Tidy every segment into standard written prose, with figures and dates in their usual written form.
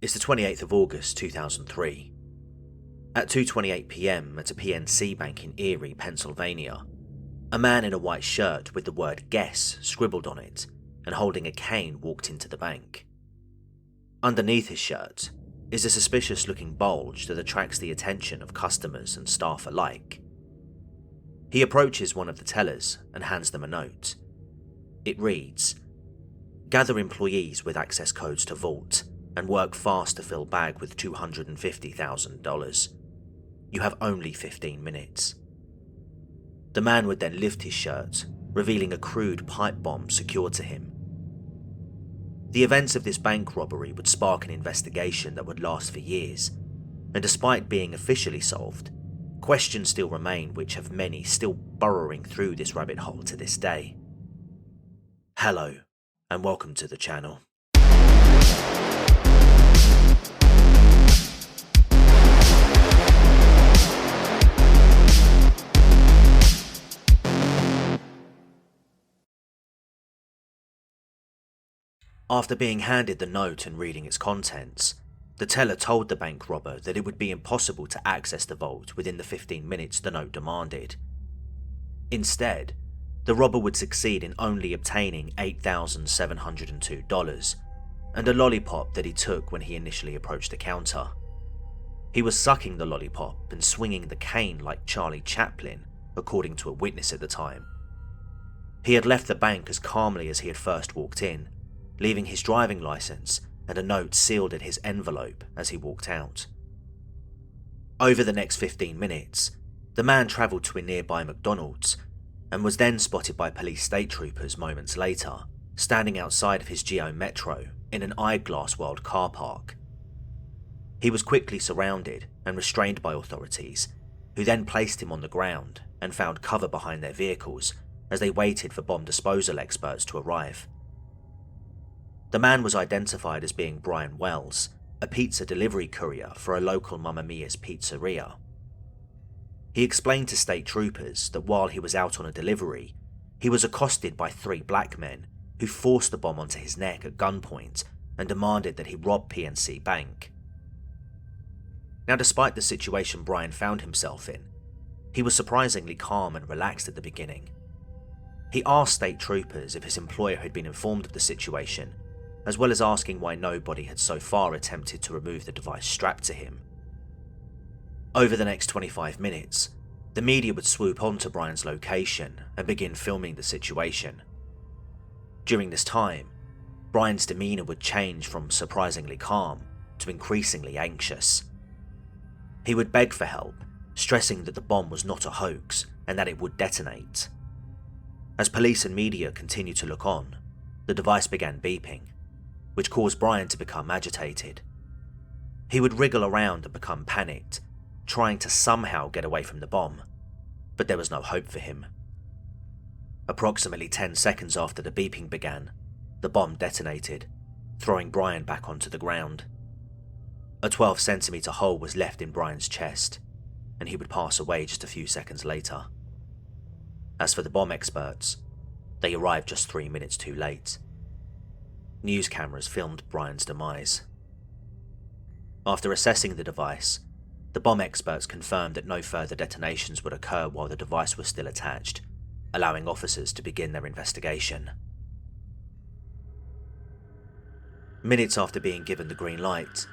It's the 28th of August 2003. At 2:28 p.m. at a PNC bank in Erie, Pennsylvania, a man in a white shirt with the word "guess" scribbled on it and holding a cane walked into the bank. Underneath his shirt is a suspicious-looking bulge that attracts the attention of customers and staff alike. He approaches one of the tellers and hands them a note. It reads, "Gather employees with access codes to vault and work fast to fill bag with $250,000. You have only 15 minutes. The man would then lift his shirt, revealing a crude pipe bomb secured to him. The events of this bank robbery would spark an investigation that would last for years, and despite being officially solved, questions still remain which have many still burrowing through this rabbit hole to this day. Hello, and welcome to the channel. After being handed the note and reading its contents, the teller told the bank robber that it would be impossible to access the vault within the 15 minutes the note demanded. Instead, the robber would succeed in only obtaining $8,702 and a lollipop that he took when he initially approached the counter. He was sucking the lollipop and swinging the cane like Charlie Chaplin, according to a witness at the time. He had left the bank as calmly as he had first walked in, leaving his driving license and a note sealed in his envelope as he walked out. Over the next 15 minutes, the man travelled to a nearby McDonald's and was then spotted by police state troopers moments later, standing outside of his Geo Metro in an Eyeglass World car park. He was quickly surrounded and restrained by authorities, who then placed him on the ground and found cover behind their vehicles as they waited for bomb disposal experts to arrive. The man was identified as being Brian Wells, a pizza delivery courier for a local Mamma Mia's pizzeria. He explained to state troopers that while he was out on a delivery, he was accosted by 3 black men who forced the bomb onto his neck at gunpoint and demanded that he rob PNC Bank. Now, despite the situation Brian found himself in, he was surprisingly calm and relaxed at the beginning. He asked state troopers if his employer had been informed of the situation, as well as asking why nobody had so far attempted to remove the device strapped to him. Over the next 25 minutes, the media would swoop onto Brian's location and begin filming the situation. During this time, Brian's demeanour would change from surprisingly calm to increasingly anxious. He would beg for help, stressing that the bomb was not a hoax and that it would detonate. As police and media continued to look on, the device began beeping, which caused Brian to become agitated. He would wriggle around and become panicked, trying to somehow get away from the bomb, but there was no hope for him. Approximately 10 seconds after the beeping began, the bomb detonated, throwing Brian back onto the ground. A 12-centimetre hole was left in Brian's chest, and he would pass away just a few seconds later. As for the bomb experts, they arrived just 3 minutes too late. News cameras filmed Brian's demise. After assessing the device, the bomb experts confirmed that no further detonations would occur while the device was still attached, allowing officers to begin their investigation. Minutes after being given the green light,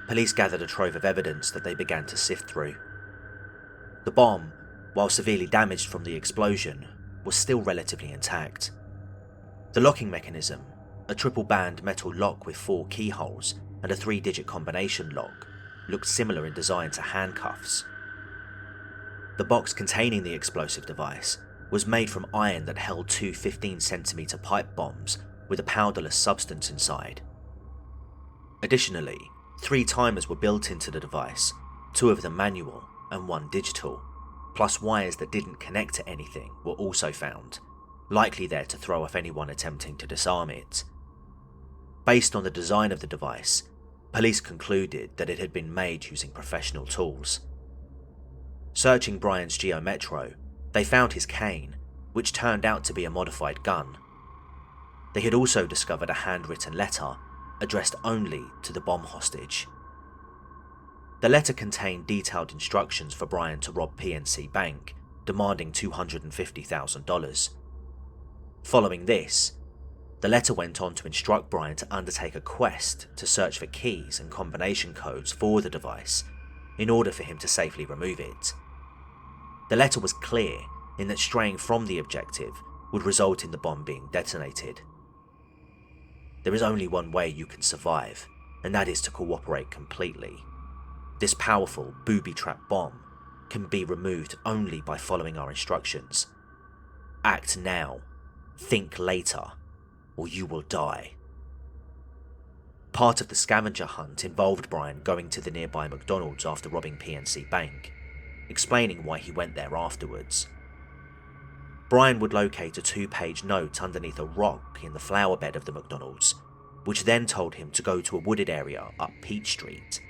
police gathered a trove of evidence that they began to sift through. The bomb, while severely damaged from the explosion, was still relatively intact. The locking mechanism, a triple-band metal lock with 4 keyholes and a 3-digit combination lock, looked similar in design to handcuffs. The box containing the explosive device was made from iron that held 2 15-centimetre pipe bombs with a powderless substance inside. Additionally, 3 timers were built into the device, 2 of them manual and 1 digital, plus wires that didn't connect to anything were also found, likely there to throw off anyone attempting to disarm it. Based on the design of the device, police concluded that it had been made using professional tools. Searching Brian's Geo Metro, they found his cane, which turned out to be a modified gun. They had also discovered a handwritten letter addressed only to the bomb hostage. The letter contained detailed instructions for Brian to rob PNC Bank, demanding $250,000. Following this, the letter went on to instruct Brian to undertake a quest to search for keys and combination codes for the device in order for him to safely remove it. The letter was clear in that straying from the objective would result in the bomb being detonated. There is only one way you can survive, and that is to cooperate completely. This powerful booby-trap bomb can be removed only by following our instructions. Act now, think later, or you will die. Part of the scavenger hunt involved Brian going to the nearby McDonald's after robbing PNC Bank, explaining why he went there afterwards. Brian would locate a 2-page note underneath a rock in the flower bed of the McDonald's, which then told him to go to a wooded area up Peach Street.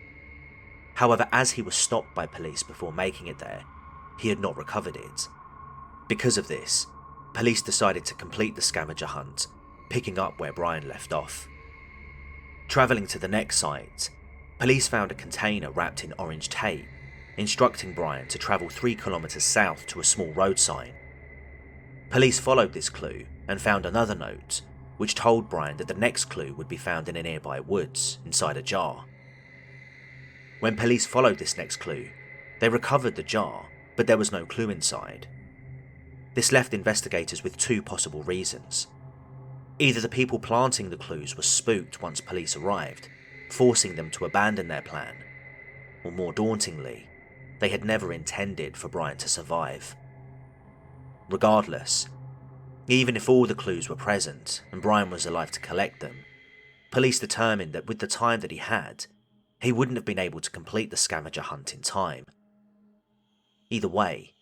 However, as he was stopped by police before making it there, he had not recovered it. Because of this, police decided to complete the scavenger hunt, picking up where Brian left off. Travelling to the next site, police found a container wrapped in orange tape, instructing Brian to travel 3 kilometres south to a small road sign. Police followed this clue and found another note, which told Brian that the next clue would be found in a nearby woods, inside a jar. When police followed this next clue, they recovered the jar, but there was no clue inside. This left investigators with 2 possible reasons. Either the people planting the clues were spooked once police arrived, forcing them to abandon their plan, or more dauntingly, they had never intended for Brian to survive. Regardless, even if all the clues were present and Brian was alive to collect them, police determined that with the time that he had, he wouldn't have been able to complete the scavenger hunt in time. Either way,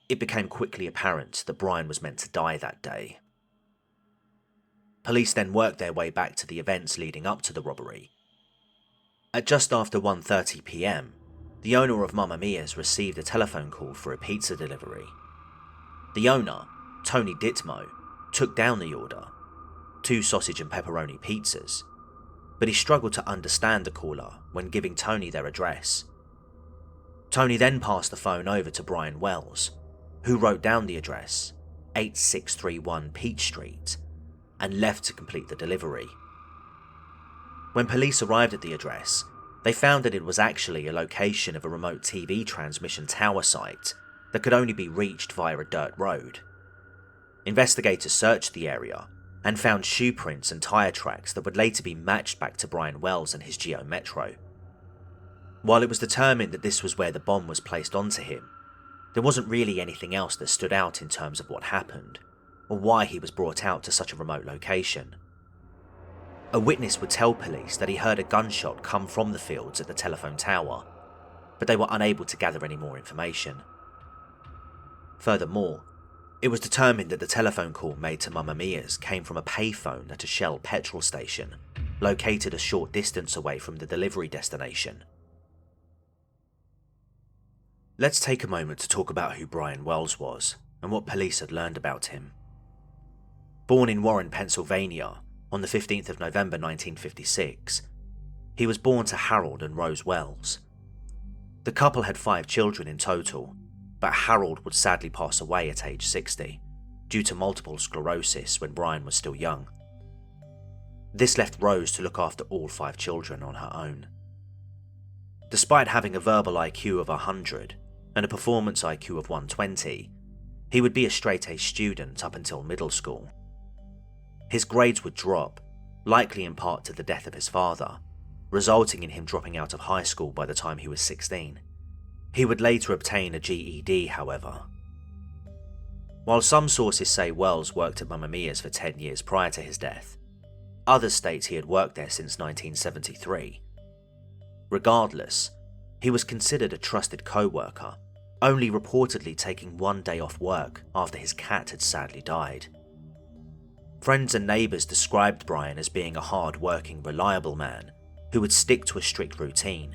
it became quickly apparent that Brian was meant to die that day. Police then worked their way back to the events leading up to the robbery. At just after 1:30 PM, the owner of Mamma Mia's received a telephone call for a pizza delivery. The owner, Tony Ditmo, took down the order, 2 sausage and pepperoni pizzas, but he struggled to understand the caller when giving Tony their address. Tony then passed the phone over to Brian Wells, who wrote down the address, 8631 Peach Street, and left to complete the delivery. When police arrived at the address, they found that it was actually a location of a remote TV transmission tower site that could only be reached via a dirt road. Investigators searched the area and found shoe prints and tyre tracks that would later be matched back to Brian Wells and his Geo Metro. While it was determined that this was where the bomb was placed onto him, there wasn't really anything else that stood out in terms of what happened, or why he was brought out to such a remote location. A witness would tell police that he heard a gunshot come from the fields at the telephone tower, but they were unable to gather any more information. Furthermore, it was determined that the telephone call made to Mamma Mia's came from a payphone at a Shell petrol station, located a short distance away from the delivery destination. Let's take a moment to talk about who Brian Wells was and what police had learned about him. Born in Warren, Pennsylvania, on the 15th of November 1956, he was born to Harold and Rose Wells. The couple had 5 children in total, but Harold would sadly pass away at age 60 due to multiple sclerosis when Brian was still young. This left Rose to look after all 5 children on her own. Despite having a verbal IQ of 100 and a performance IQ of 120, he would be a straight-A student up until middle school. His grades would drop, likely in part to the death of his father, resulting in him dropping out of high school by the time he was 16. He would later obtain a GED, however. While some sources say Wells worked at Mamma Mia's for 10 years prior to his death, others state he had worked there since 1973. Regardless, he was considered a trusted co-worker, only reportedly taking 1 day off work after his cat had sadly died. Friends and neighbours described Brian as being a hard-working, reliable man who would stick to a strict routine,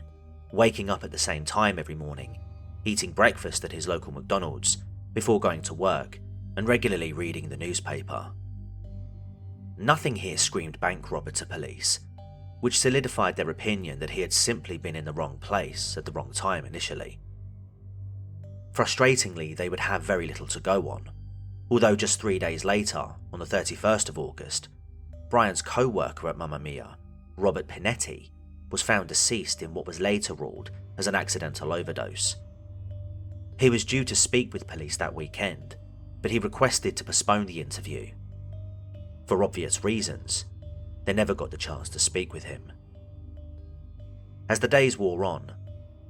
waking up at the same time every morning, eating breakfast at his local McDonald's before going to work, and regularly reading the newspaper. Nothing here screamed bank robber to police, which solidified their opinion that he had simply been in the wrong place at the wrong time initially. Frustratingly, they would have very little to go on, although just 3 days later, on the 31st of August, Brian's co-worker at Mamma Mia, Robert Pinetti, was found deceased in what was later ruled as an accidental overdose. He was due to speak with police that weekend, but he requested to postpone the interview. For obvious reasons, they never got the chance to speak with him. As the days wore on,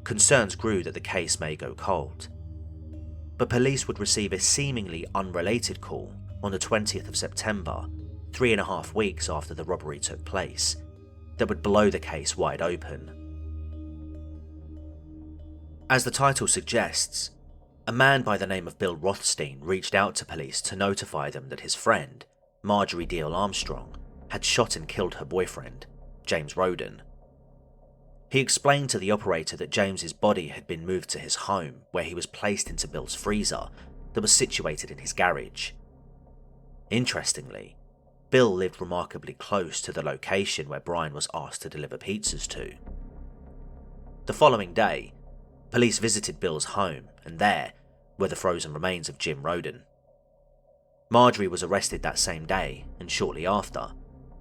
concerns grew that the case may go cold. But police would receive a seemingly unrelated call on the 20th of September, 3.5 weeks after the robbery took place, that would blow the case wide open. As the title suggests, a man by the name of Bill Rothstein reached out to police to notify them that his friend, Marjorie Diehl-Armstrong, had shot and killed her boyfriend, James Roden. He explained to the operator that James's body had been moved to his home, where he was placed into Bill's freezer that was situated in his garage. Interestingly, Bill lived remarkably close to the location where Brian was asked to deliver pizzas to. The following day, police visited Bill's home, and there were the frozen remains of Jim Roden. Marjorie was arrested that same day, and shortly after,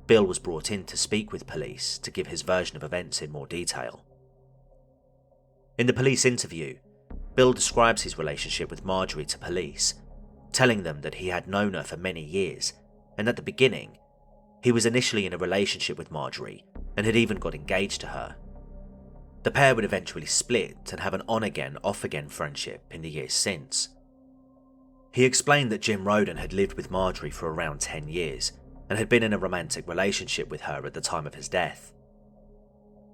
Bill was brought in to speak with police to give his version of events in more detail. In the police interview, Bill describes his relationship with Marjorie to police, telling them that he had known her for many years, and at the beginning, he was initially in a relationship with Marjorie and had even got engaged to her. The pair would eventually split and have an on-again, off-again friendship in the years since. He explained that Jim Roden had lived with Marjorie for around 10 years and had been in a romantic relationship with her at the time of his death.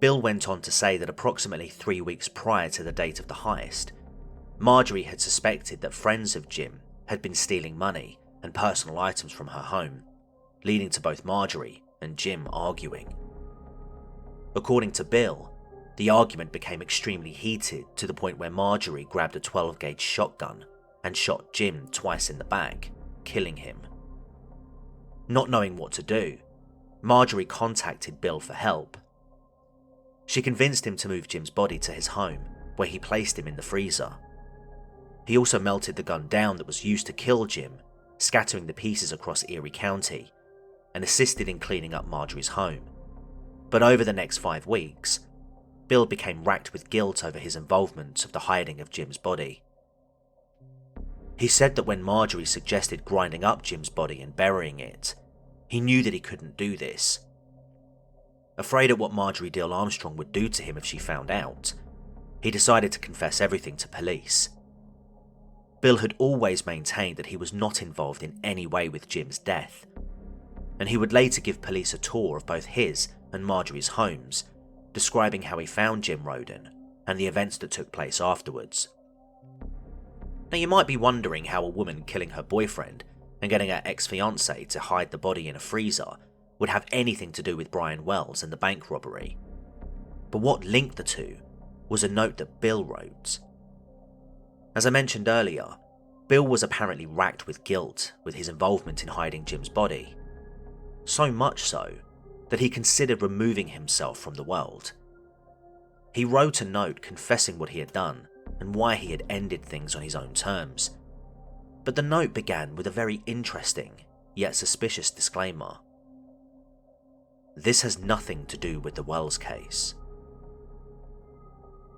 Bill went on to say that approximately 3 weeks prior to the date of the heist, Marjorie had suspected that friends of Jim had been stealing money and personal items from her home, leading to both Marjorie and Jim arguing. According to Bill, the argument became extremely heated to the point where Marjorie grabbed a 12-gauge shotgun and shot Jim twice in the back, killing him. Not knowing what to do, Marjorie contacted Bill for help. She convinced him to move Jim's body to his home, where he placed him in the freezer. He also melted the gun down that was used to kill Jim, scattering the pieces across Erie County, and assisted in cleaning up Marjorie's home. But over the next 5 weeks, Bill became racked with guilt over his involvement of the hiding of Jim's body. He said that when Marjorie suggested grinding up Jim's body and burying it, he knew that he couldn't do this. Afraid of what Marjorie Diehl-Armstrong would do to him if she found out, he decided to confess everything to police. Bill had always maintained that he was not involved in any way with Jim's death, and he would later give police a tour of both his and Marjorie's homes, describing how he found Jim Roden and the events that took place afterwards. Now, you might be wondering how a woman killing her boyfriend and getting her ex-fiancé to hide the body in a freezer would have anything to do with Brian Wells and the bank robbery. But what linked the two was a note that Bill wrote. As I mentioned earlier, Bill was apparently racked with guilt with his involvement in hiding Jim's body. So much so that he considered removing himself from the world. He wrote a note confessing what he had done and why he had ended things on his own terms. But the note began with a very interesting, yet suspicious disclaimer. This has nothing to do with the Wells case.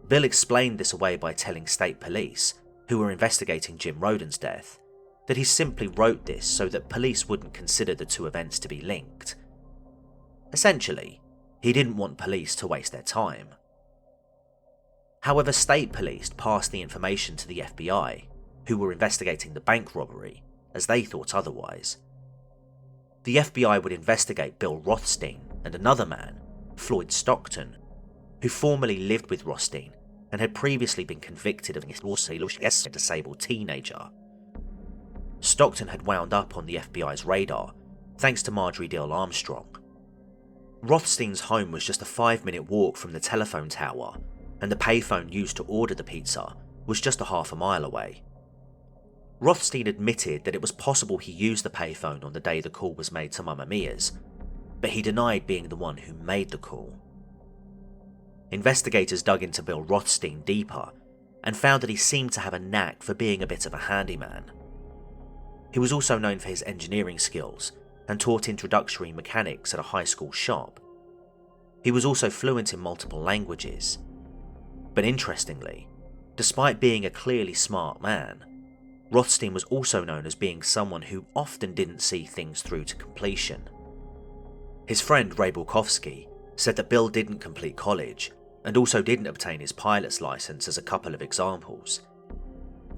Bill explained this away by telling state police, who were investigating Jim Roden's death, that he simply wrote this so that police wouldn't consider the two events to be linked. Essentially, he didn't want police to waste their time. However, state police passed the information to the FBI, who were investigating the bank robbery, as they thought otherwise. The FBI would investigate Bill Rothstein and another man, Floyd Stockton, who formerly lived with Rothstein and had previously been convicted of assaulting a disabled teenager. Stockton had wound up on the FBI's radar thanks to Marjorie Diehl-Armstrong. Rothstein's home was just a 5-minute walk from the telephone tower, and the payphone used to order the pizza was just a half a mile away. Rothstein admitted that it was possible he used the payphone on the day the call was made to Mamma Mia's, but he denied being the one who made the call. Investigators dug into Bill Rothstein deeper and found that he seemed to have a knack for being a bit of a handyman. He was also known for his engineering skills and taught introductory mechanics at a high school shop. He was also fluent in multiple languages. But interestingly, despite being a clearly smart man, Rothstein was also known as being someone who often didn't see things through to completion. His friend Ray Bulkowski said that Bill didn't complete college and also didn't obtain his pilot's license as a couple of examples.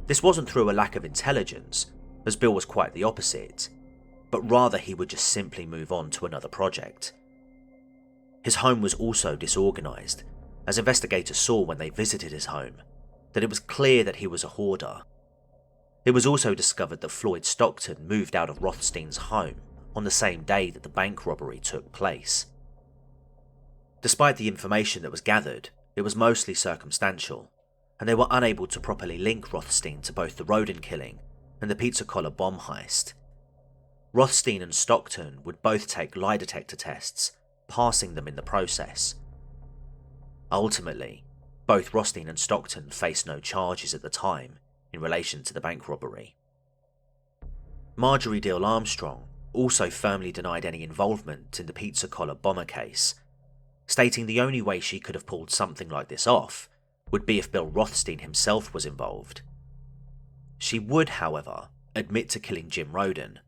This wasn't through a lack of intelligence, as Bill was quite the opposite, but rather he would just simply move on to another project. His home was also disorganised, as investigators saw when they visited his home that it was clear that he was a hoarder. It was also discovered that Floyd Stockton moved out of Rothstein's home on the same day that the bank robbery took place. Despite the information that was gathered, it was mostly circumstantial, and they were unable to properly link Rothstein to both the Rodin killing and the pizza collar bomb heist. Rothstein and Stockton would both take lie detector tests, passing them in the process. Ultimately, both Rothstein and Stockton faced no charges at the time in relation to the bank robbery. Marjorie Diehl-Armstrong also firmly denied any involvement in the pizza collar bomber case, stating the only way she could have pulled something like this off would be if Bill Rothstein himself was involved. She would, however, admit to killing Jim Rodin,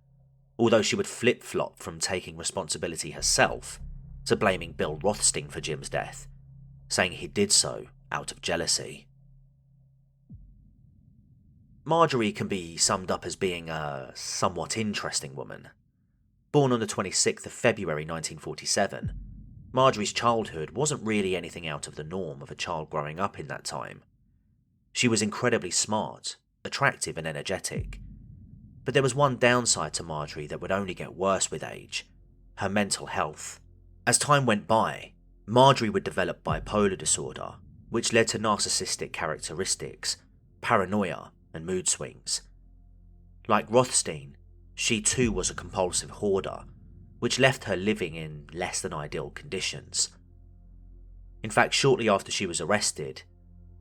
although she would flip-flop from taking responsibility herself to blaming Bill Rothstein for Jim's death, saying he did so out of jealousy. Marjorie can be summed up as being a somewhat interesting woman. Born on the 26th of February 1947, Marjorie's childhood wasn't really anything out of the norm of a child growing up in that time. She was incredibly smart, attractive and energetic. But there was one downside to Marjorie that would only get worse with age: her mental health. As time went by, Marjorie would develop bipolar disorder, which led to narcissistic characteristics, paranoia and mood swings. Like Rothstein, she too was a compulsive hoarder, which left her living in less than ideal conditions. In fact, shortly after she was arrested,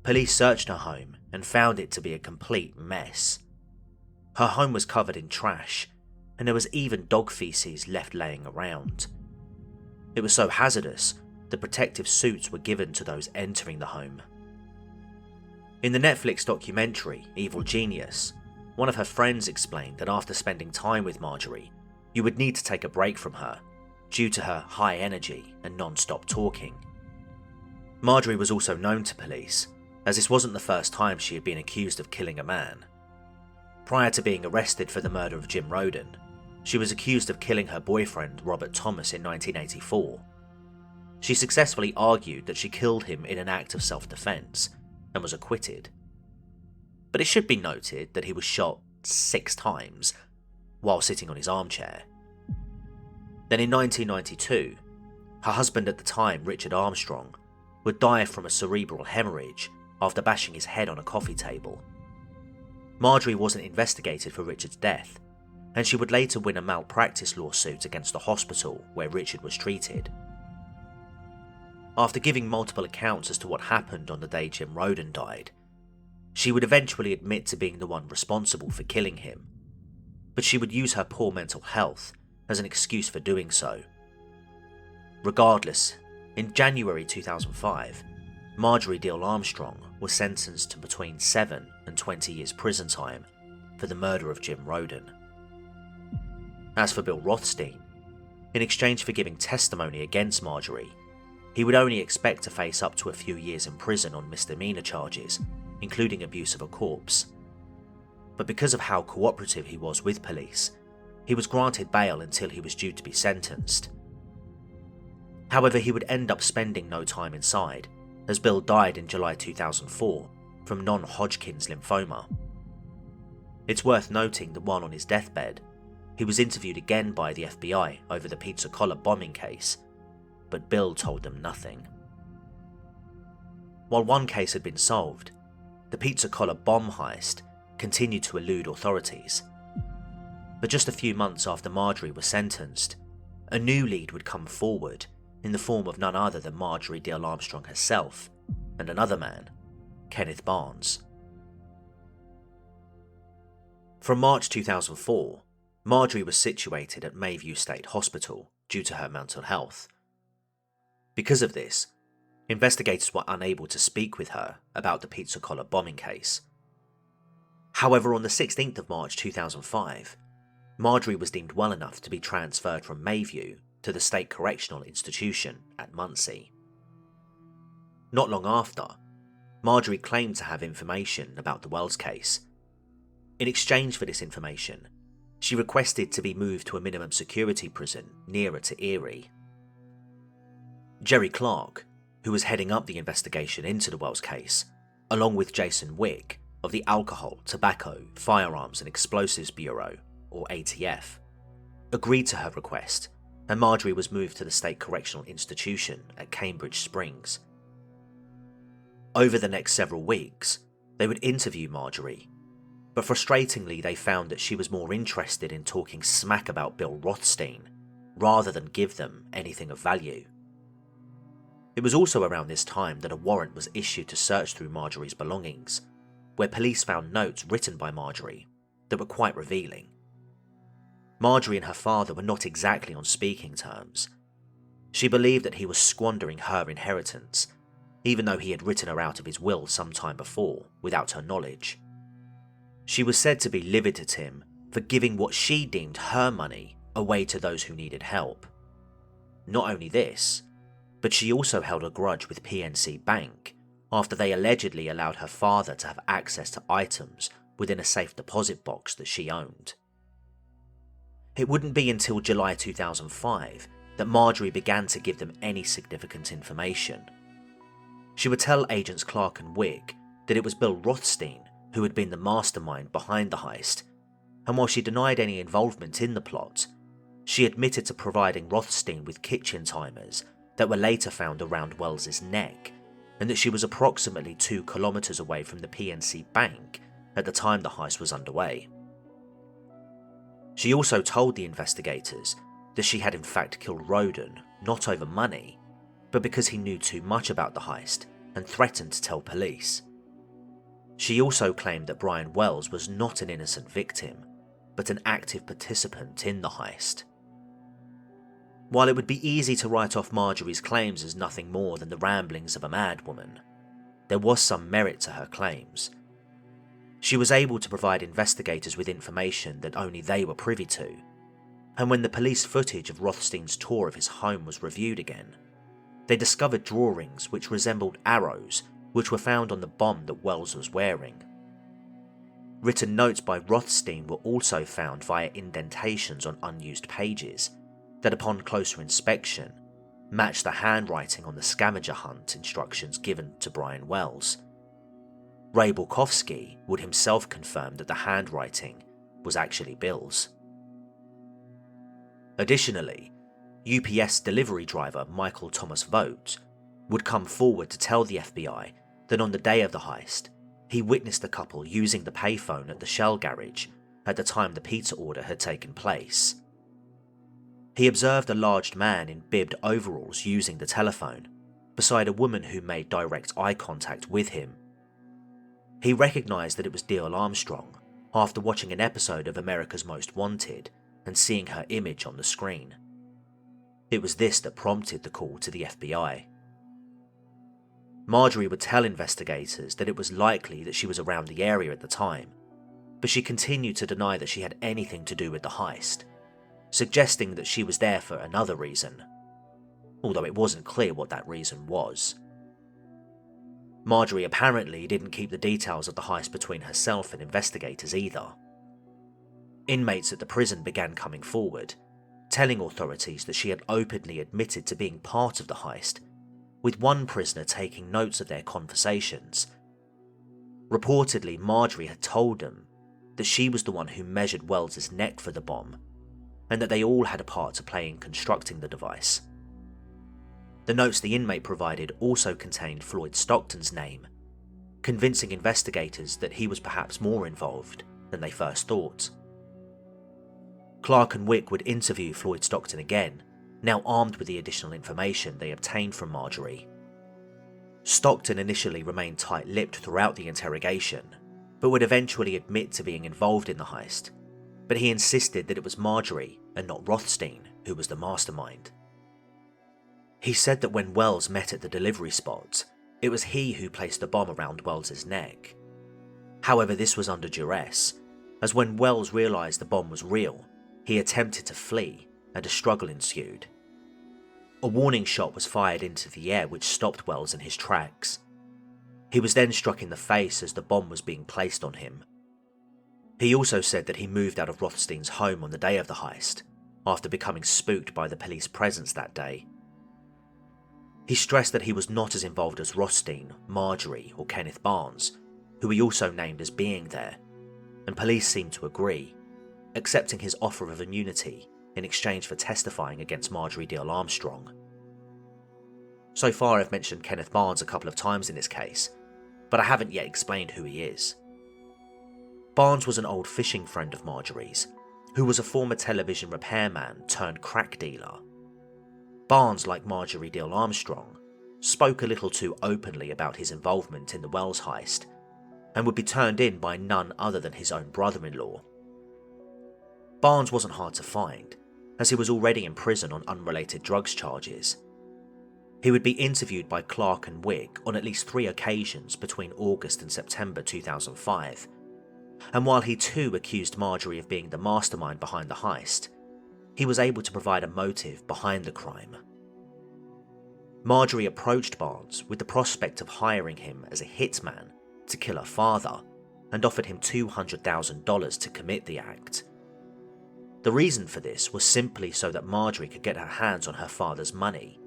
police searched her home and found it to be a complete mess. Her home was covered in trash, and there was even dog feces left laying around. It was so hazardous that protective suits were given to those entering the home. In the Netflix documentary Evil Genius, one of her friends explained that after spending time with Marjorie, you would need to take a break from her due to her high energy and non-stop talking. Marjorie was also known to police, as this wasn't the first time she had been accused of killing a man. Prior to being arrested for the murder of Jim Rodin, she was accused of killing her boyfriend Robert Thomas in 1984. She successfully argued that she killed him in an act of self-defense and was acquitted. But it should be noted that he was shot 6 times while sitting on his armchair. Then in 1992, her husband at the time, Richard Armstrong, would die from a cerebral hemorrhage after bashing his head on a coffee table. Marjorie wasn't investigated for Richard's death, and she would later win a malpractice lawsuit against the hospital where Richard was treated. After giving multiple accounts as to what happened on the day Jim Rodin died, she would eventually admit to being the one responsible for killing him, but she would use her poor mental health as an excuse for doing so. Regardless, in January 2005, Marjorie Diehl-Armstrong was sentenced to between 7 and 20 years prison time for the murder of Jim Rodin. As for Bill Rothstein, in exchange for giving testimony against Marjorie, he would only expect to face up to a few years in prison on misdemeanor charges, including abuse of a corpse. But because of how cooperative he was with police, he was granted bail until he was due to be sentenced. However, he would end up spending no time inside, as Bill died in July 2004 from non-Hodgkin's lymphoma. It's worth noting that while on his deathbed, he was interviewed again by the FBI over the pizza collar bombing case, but Bill told them nothing. While one case had been solved, the pizza collar bomb heist continued to elude authorities. But just a few months after Marjorie was sentenced, a new lead would come forward in the form of none other than Marjorie Diehl-Armstrong herself and another man, Kenneth Barnes. From March 2004, Marjorie was situated at Mayview State Hospital due to her mental health. Because of this, investigators were unable to speak with her about the Pizza Collar bombing case. However, on the 16th of March 2005, Marjorie was deemed well enough to be transferred from Mayview to the State Correctional Institution at Muncie. Not long after, Marjorie claimed to have information about the Wells case. In exchange for this information, she requested to be moved to a minimum security prison nearer to Erie. Jerry Clark, who was heading up the investigation into the Wells case, along with Jason Wick of the Alcohol, Tobacco, Firearms and Explosives Bureau, or ATF, agreed to her request, and Marjorie was moved to the State Correctional Institution at Cambridge Springs. Over the next several weeks, they would interview Marjorie, but frustratingly they found that she was more interested in talking smack about Bill Rothstein rather than give them anything of value. It was also around this time that a warrant was issued to search through Marjorie's belongings, where police found notes written by Marjorie that were quite revealing. Marjorie and her father were not exactly on speaking terms. She believed that he was squandering her inheritance, even though he had written her out of his will some time before, without her knowledge. She was said to be livid at him for giving what she deemed her money away to those who needed help. Not only this, but she also held a grudge with PNC Bank after they allegedly allowed her father to have access to items within a safe deposit box that she owned. It wouldn't be until July 2005 that Marjorie began to give them any significant information. She would tell agents Clark and Wick that it was Bill Rothstein who had been the mastermind behind the heist, and while she denied any involvement in the plot, she admitted to providing Rothstein with kitchen timers that were later found around Wells's neck, and that she was approximately 2 kilometers away from the PNC Bank at the time the heist was underway. She also told the investigators that she had in fact killed Roden not over money, but because he knew too much about the heist and threatened to tell police. She also claimed that Brian Wells was not an innocent victim, but an active participant in the heist. While it would be easy to write off Marjorie's claims as nothing more than the ramblings of a madwoman, there was some merit to her claims. She was able to provide investigators with information that only they were privy to, and when the police footage of Rothstein's tour of his home was reviewed again, they discovered drawings which resembled arrows which were found on the bomb that Wells was wearing. Written notes by Rothstein were also found via indentations on unused pages that, upon closer inspection, matched the handwriting on the scavenger hunt instructions given to Brian Wells. Ray Bulkowski would himself confirm that the handwriting was actually Bill's. Additionally, UPS delivery driver Michael Thomas Vogt would come forward to tell the FBI that on the day of the heist, he witnessed the couple using the payphone at the Shell garage at the time the pizza order had taken place. He observed a large man in bibbed overalls using the telephone, beside a woman who made direct eye contact with him. He recognised that it was Diehl-Armstrong after watching an episode of America's Most Wanted and seeing her image on the screen. It was this that prompted the call to the FBI. Marjorie would tell investigators that it was likely that she was around the area at the time, but she continued to deny that she had anything to do with the heist, suggesting that she was there for another reason, although it wasn't clear what that reason was. Marjorie apparently didn't keep the details of the heist between herself and investigators either. Inmates at the prison began coming forward, telling authorities that she had openly admitted to being part of the heist, with one prisoner taking notes of their conversations. Reportedly, Marjorie had told them that she was the one who measured Wells's neck for the bomb, and that they all had a part to play in constructing the device. The notes the inmate provided also contained Floyd Stockton's name, convincing investigators that he was perhaps more involved than they first thought. Clark and Wick would interview Floyd Stockton again now armed with the additional information they obtained from Marjorie. Stockton initially remained tight-lipped throughout the interrogation, but would eventually admit to being involved in the heist, but he insisted that it was Marjorie and not Rothstein who was the mastermind. He said that when Wells met at the delivery spot, it was he who placed the bomb around Wells's neck. However, this was under duress, as when Wells realised the bomb was real, he attempted to flee and a struggle ensued. A warning shot was fired into the air which stopped Wells in his tracks. He was then struck in the face as the bomb was being placed on him. He also said that he moved out of Rothstein's home on the day of the heist, after becoming spooked by the police presence that day. He stressed that he was not as involved as Rothstein, Marjorie or Kenneth Barnes, who he also named as being there, and police seemed to agree, accepting his offer of immunity in exchange for testifying against Marjorie Diehl-Armstrong. So far I've mentioned Kenneth Barnes a couple of times in this case, but I haven't yet explained who he is. Barnes was an old fishing friend of Marjorie's, who was a former television repairman turned crack dealer. Barnes, like Marjorie Diehl-Armstrong, spoke a little too openly about his involvement in the Wells heist, and would be turned in by none other than his own brother-in-law. Barnes wasn't hard to find, as he was already in prison on unrelated drugs charges. He would be interviewed by Clark and Wick on at least 3 occasions between August and September 2005, and while he too accused Marjorie of being the mastermind behind the heist, he was able to provide a motive behind the crime. Marjorie approached Barnes with the prospect of hiring him as a hitman to kill her father and offered him $200,000 to commit the act. The reason for this was simply so that Marjorie could get her hands on her father's money,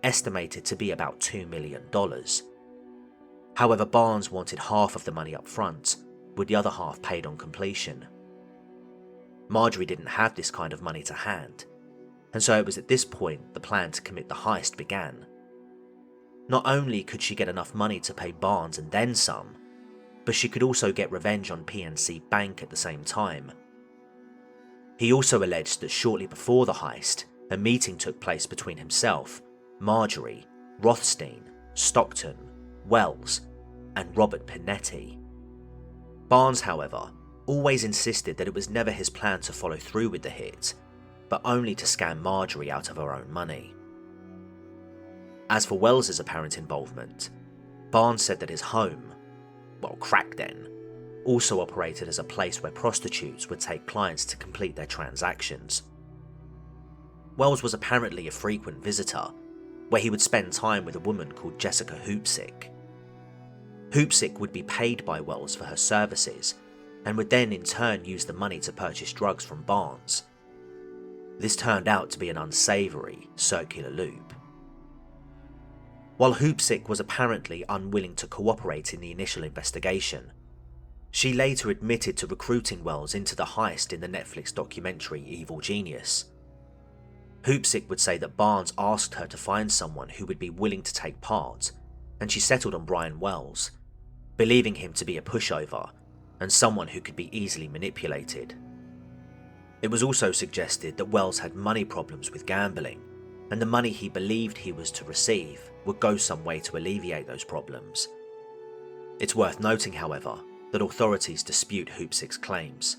estimated to be about $2 million. However, Barnes wanted half of the money up front, with the other half paid on completion. Marjorie didn't have this kind of money to hand, and so it was at this point the plan to commit the heist began. Not only could she get enough money to pay Barnes and then some, but she could also get revenge on PNC Bank at the same time. He also alleged that shortly before the heist, a meeting took place between himself, Marjorie, Rothstein, Stockton, Wells, and Robert Pinetti. Barnes, however, always insisted that it was never his plan to follow through with the hit, but only to scam Marjorie out of her own money. As for Wells's apparent involvement, Barnes said that his home, well, crack den, also operated as a place where prostitutes would take clients to complete their transactions. Wells was apparently a frequent visitor, where he would spend time with a woman called Jessica Hoopsick. Hoopsick would be paid by Wells for her services, and would then in turn use the money to purchase drugs from Barnes. This turned out to be an unsavoury, circular loop. While Hoopsick was apparently unwilling to cooperate in the initial investigation, she later admitted to recruiting Wells into the heist in the Netflix documentary Evil Genius. Hoopsick would say that Barnes asked her to find someone who would be willing to take part, and she settled on Brian Wells, believing him to be a pushover and someone who could be easily manipulated. It was also suggested that Wells had money problems with gambling, and the money he believed he was to receive would go some way to alleviate those problems. It's worth noting, however, that authorities dispute Hoopsick's claims.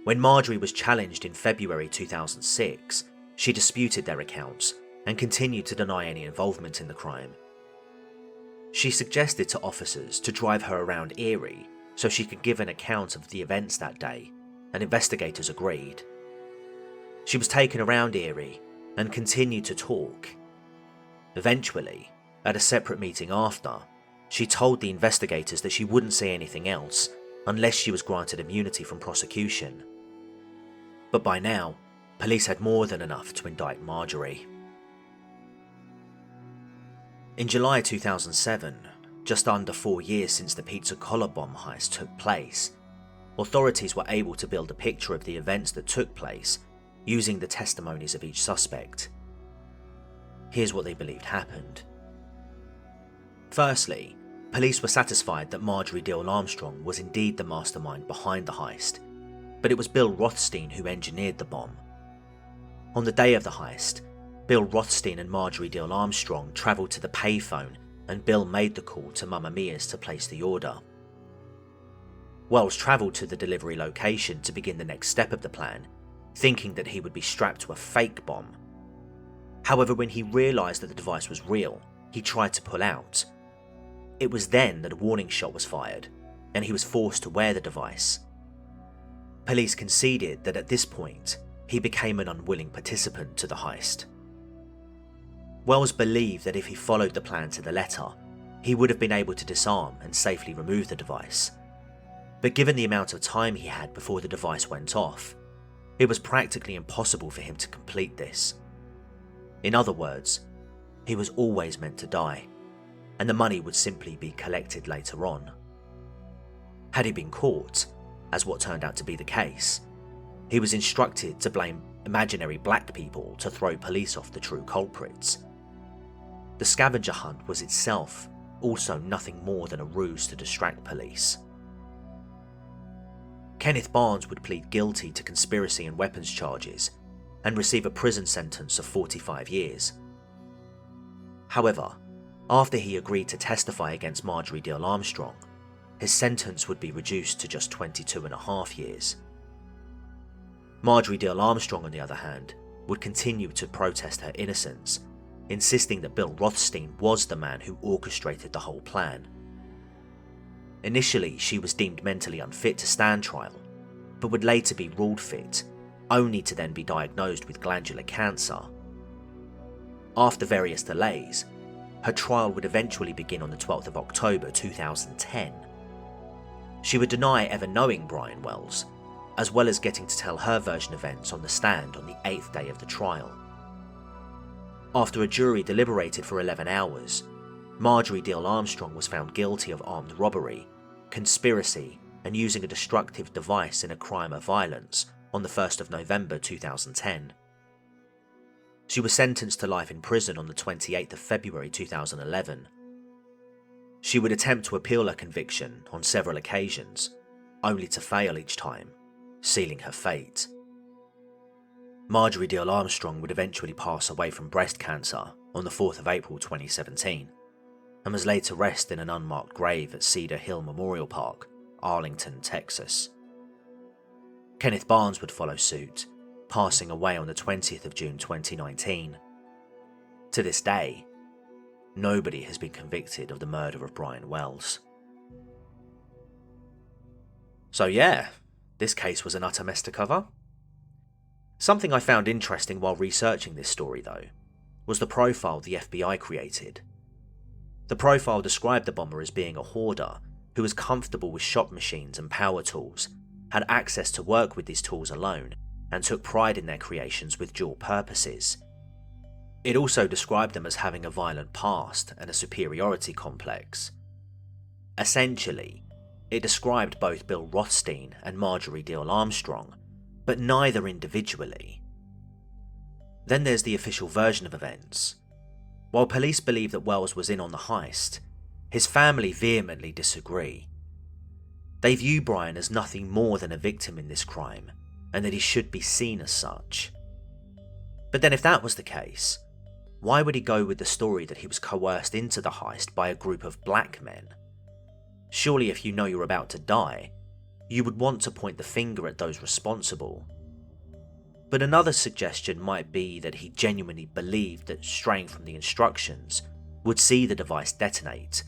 When Marjorie was challenged in February 2006, she disputed their accounts and continued to deny any involvement in the crime. She suggested to officers to drive her around Erie so she could give an account of the events that day, and investigators agreed. She was taken around Erie and continued to talk. Eventually, at a separate meeting after, she told the investigators that she wouldn't say anything else unless she was granted immunity from prosecution. But by now, police had more than enough to indict Marjorie. In July 2007, just under 4 years since the pizza collar bomb heist took place, authorities were able to build a picture of the events that took place using the testimonies of each suspect. Here's what they believed happened. Firstly, police were satisfied that Marjorie Diehl-Armstrong was indeed the mastermind behind the heist, but it was Bill Rothstein who engineered the bomb. On the day of the heist, Bill Rothstein and Marjorie Diehl-Armstrong travelled to the payphone and Bill made the call to Mamma Mia's to place the order. Wells travelled to the delivery location to begin the next step of the plan, thinking that he would be strapped to a fake bomb. However, when he realised that the device was real, he tried to pull out. It was then that a warning shot was fired, and he was forced to wear the device. Police conceded that at this point, he became an unwilling participant to the heist. Wells believed that if he followed the plan to the letter, he would have been able to disarm and safely remove the device. But given the amount of time he had before the device went off, it was practically impossible for him to complete this. In other words, he was always meant to die, and the money would simply be collected later on. Had he been caught, as what turned out to be the case, he was instructed to blame imaginary black people to throw police off the true culprits. The scavenger hunt was itself also nothing more than a ruse to distract police. Kenneth Barnes would plead guilty to conspiracy and weapons charges and receive a prison sentence of 45 years. However, after he agreed to testify against Marjorie Diehl-Armstrong, his sentence would be reduced to just 22.5 years. Marjorie Diehl-Armstrong, on the other hand, would continue to protest her innocence, insisting that Bill Rothstein was the man who orchestrated the whole plan. Initially, she was deemed mentally unfit to stand trial, but would later be ruled fit, only to then be diagnosed with glandular cancer. After various delays, her trial would eventually begin on the 12th of October 2010. She would deny ever knowing Brian Wells, as well as getting to tell her version of events on the stand on the 8th day of the trial. After a jury deliberated for 11 hours, Marjorie Diehl-Armstrong was found guilty of armed robbery, conspiracy, and using a destructive device in a crime of violence on the 1st of November 2010. She was sentenced to life in prison on the 28th of February 2011. She would attempt to appeal her conviction on several occasions, only to fail each time, sealing her fate. Marjorie Diehl-Armstrong would eventually pass away from breast cancer on the 4th of April 2017, and was laid to rest in an unmarked grave at Cedar Hill Memorial Park, Arlington, Texas. Kenneth Barnes would follow suit, passing away on the 20th of June 2019. To this day, nobody has been convicted of the murder of Brian Wells. So yeah, this case was an utter mess to cover. Something I found interesting while researching this story, though, was the profile the FBI created. The profile described the bomber as being a hoarder who was comfortable with shop machines and power tools, had access to work with these tools alone, and took pride in their creations with dual purposes. It also described them as having a violent past and a superiority complex. Essentially, it described both Bill Rothstein and Marjorie Diehl-Armstrong, but neither individually. Then there's the official version of events. While police believe that Wells was in on the heist, his family vehemently disagree. They view Brian as nothing more than a victim in this crime, and that he should be seen as such. But then if that was the case, why would he go with the story that he was coerced into the heist by a group of black men? Surely if you know you're about to die, you would want to point the finger at those responsible. But another suggestion might be that he genuinely believed that straying from the instructions would see the device detonate,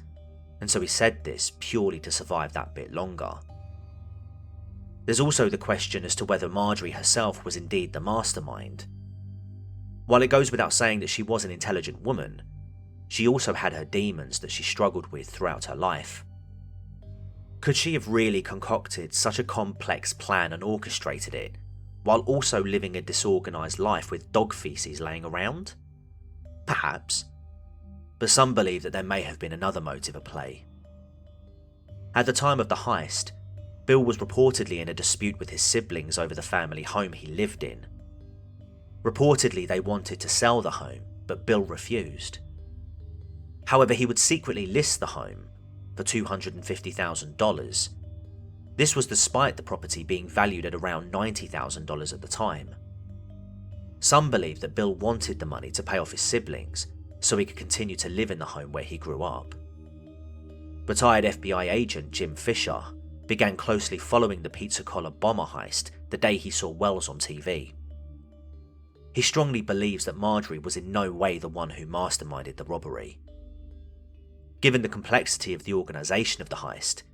and so he said this purely to survive that bit longer. There's also the question as to whether Marjorie herself was indeed the mastermind. While it goes without saying that she was an intelligent woman, she also had her demons that she struggled with throughout her life. Could she have really concocted such a complex plan and orchestrated it, while also living a disorganised life with dog feces laying around? Perhaps, but some believe that there may have been another motive at play. At the time of the heist, Bill was reportedly in a dispute with his siblings over the family home he lived in. Reportedly, they wanted to sell the home, but Bill refused. However, he would secretly list the home for $250,000. This was despite the property being valued at around $90,000 at the time. Some believe that Bill wanted the money to pay off his siblings so he could continue to live in the home where he grew up. Retired FBI agent Jim Fisher began closely following the pizza collar bomber heist the day he saw Wells on TV. He strongly believes that Marjorie was in no way the one who masterminded the robbery. Given the complexity of the organisation of the heist,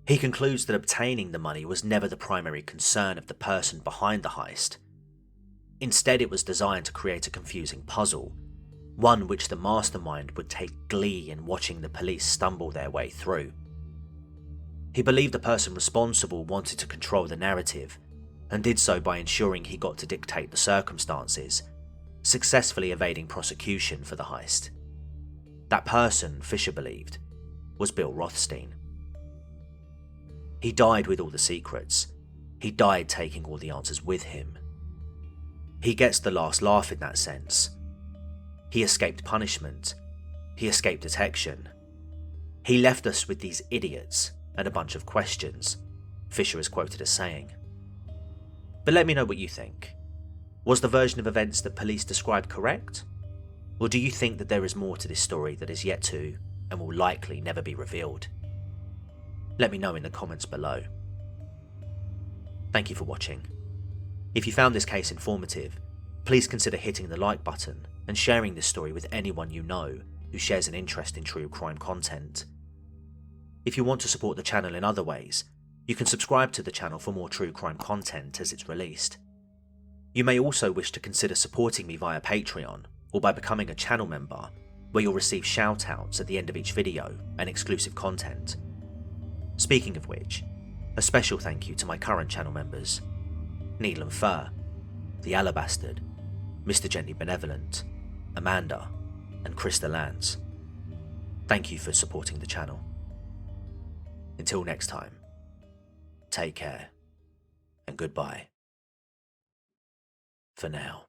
he concludes that obtaining the money was never the primary concern of the person behind the heist. Instead, it was designed to create a confusing puzzle, one which the mastermind would take glee in watching the police stumble their way through. He believed the person responsible wanted to control the narrative, and did so by ensuring he got to dictate the circumstances, successfully evading prosecution for the heist. That person, Fisher believed, was Bill Rothstein. He died with all the secrets. He died taking all the answers with him. He gets the last laugh in that sense. He escaped punishment. He escaped detection. He left us with these idiots and a bunch of questions, Fisher is quoted as saying. But let me know what you think. Was the version of events that police described correct? Or do you think that there is more to this story that is yet to, and will likely never be revealed? Let me know in the comments below. Thank you for watching. If you found this case informative, please consider hitting the like button and sharing this story with anyone you know who shares an interest in true crime content. If you want to support the channel in other ways, you can subscribe to the channel for more true crime content as it's released. You may also wish to consider supporting me via Patreon or by becoming a channel member, where you'll receive shoutouts at the end of each video and exclusive content. Speaking of which, a special thank you to my current channel members: Needle and Fur, The Alabastard, Mr. Gently Benevolent, Amanda, and Krista Lance. Thank you for supporting the channel. Until next time, take care, and goodbye. For now.